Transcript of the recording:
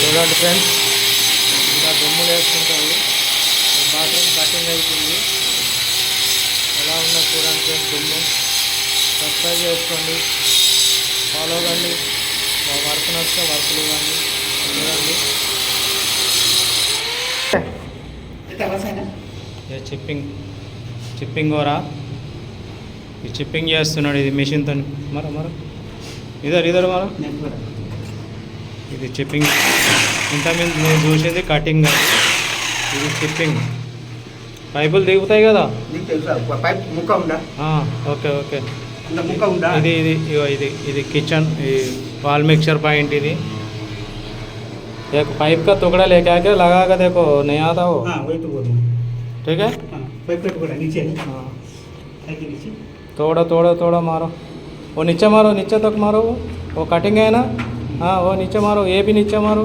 చూడండి ఫ్రెండ్స్, ఇంకా దుమ్ములు వేసుకుంటారు. బాత్రూమ్ కటింగ్ అవుతుంది. ఎలా ఉన్నా చూడండి ఫ్రెండ్స్ దుమ్ము. సబ్స్క్రైబ్ చేసుకోండి, ఫాలో కండి. వర్క్ నచ్చితే వర్క్లు ఇవ్వండి. చూడండి చిప్పింగ్ ఓరా ఈ చిప్పింగ్ చేస్తున్నాడు. ఇది మెషిన్తో మరో ఇదర్ మరో ఇది చిప్పింగ్. ఇంతకుముందు నేను చూసింది కటింగ్, ఇది చిప్పింగ్. పైపులు దిగుతాయి కదా. Okay okay. ఇది కిचन वाल मिक्सर पॉइंट ఇది एक पाइप का टुकड़ा लेके आके लगा के देखो, नहीं आता वो। वही तो बोल रहा हूँ। ठीक है, पाइप का टुकड़ा नीचे है। नीचे थोड़ा मारो, वो नीचे मारो, नीचे तक मारो। वो कटिंग है ना, हाँ वो नीचे मारो, ये भी नीचे मारो।